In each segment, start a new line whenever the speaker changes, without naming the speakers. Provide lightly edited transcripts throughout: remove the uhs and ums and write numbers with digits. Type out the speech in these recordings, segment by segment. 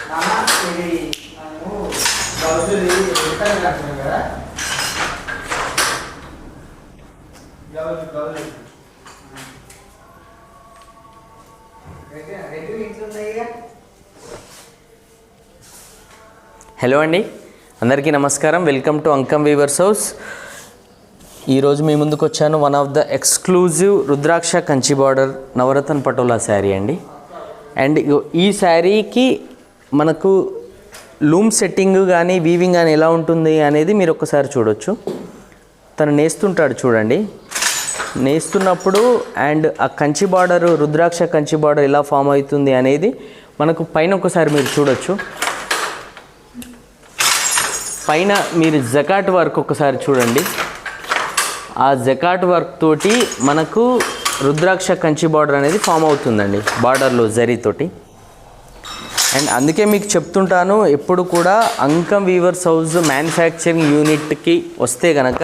Hello అండి, అందరికీ నమస్కారం. Welcome to Ankam weavers house. ఈరోజు మీ ముందుకు వచ్చాను one of the exclusive rudraksha Kanchi border navaratna patola sari అండి. అండ్ ఈ శారీకి మనకు లూమ్ సెట్టింగ్ కానీ వీవింగ్ కానీ ఎలా ఉంటుంది అనేది మీరు ఒక్కసారి చూడొచ్చు. తను నేస్తుంటాడు చూడండి. నేస్తున్నప్పుడు అండ్ ఆ కంచి బార్డర్, రుద్రాక్ష కంచి బార్డర్ ఎలా ఫామ్ అవుతుంది అనేది మనకు పైన ఒకసారి మీరు చూడొచ్చు. పైన మీరు జకాట్ వర్క్ ఒకసారి చూడండి. ఆ జకాట్ వర్క్ తోటి మనకు రుద్రాక్ష కంచి బార్డర్ అనేది ఫామ్ అవుతుందండి, బార్డర్లో జరీతోటి. అండ్ అందుకే మీకు చెప్తుంటాను, ఎప్పుడు కూడా అంకం వీవర్స్ హౌస్ మ్యానుఫ్యాక్చరింగ్ యూనిట్కి వస్తే కనుక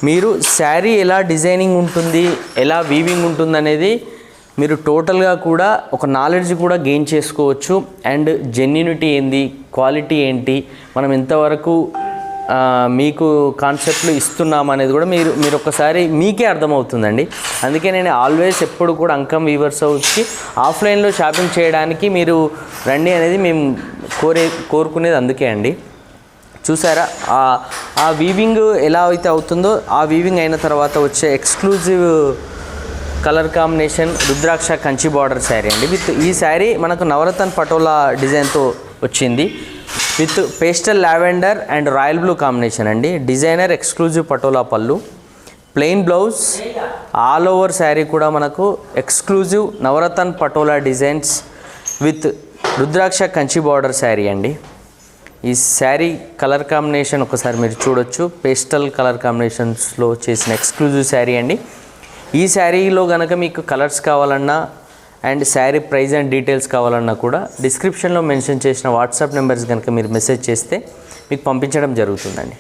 మీరు శారీ ఎలా డిజైనింగ్ ఉంటుంది, ఎలా వీవింగ్ ఉంటుంది అనేది మీరు టోటల్గా కూడా ఒక నాలెడ్జ్ కూడా గెయిన్ చేసుకోవచ్చు. అండ్ జెన్యూనిటీ ఏంది, క్వాలిటీ ఏంటి, మనం ఎంతవరకు మీకు కాన్సెప్ట్లు ఇస్తున్నాం అనేది కూడా మీరు ఒకసారి మీకే అర్థమవుతుందండి. అందుకే నేను ఆల్వేస్ ఎప్పుడు కూడా అంకం వీవర్స్ హౌస్కి ఆఫ్లైన్లో షాపింగ్ చేయడానికి మీరు రండి అనేది మేము కోరుకునేది అందుకే అండి. చూసారా ఆ వీవింగ్ ఎలా అయితే అవుతుందో, ఆ వీవింగ్ అయిన తర్వాత వచ్చే exclusive colour combination Rudraksha Kanchi border sari అండి. ఈ శారీ మనకు నవరత్న పటోలా డిజైన్తో వచ్చింది. With pastel lavender and royal blue combination అండి. డిజైనర్ ఎక్స్క్లూజివ్ పటోలా పళ్ళు, plain blouse, all over sari కూడా మనకు exclusive Navaratna Patola designs with Rudraksha Kanchi border sari అండి. ఈ శారీ కలర్ కాంబినేషన్ ఒకసారి మీరు చూడొచ్చు. పేస్టల్ కలర్ కాంబినేషన్స్లో చేసిన ఎక్స్క్లూజివ్ శారీ అండి. ఈ శారీలో కనుక మీకు కలర్స్ కావాలన్నా and sari price and details కావాలన్నా కూడా డిస్క్రిప్షన్లో మెన్షన్ చేసిన వాట్సాప్ నెంబర్స్ కనుక మీరు మెసేజ్ చేస్తే మీకు పంపించడం జరుగుతుందండి.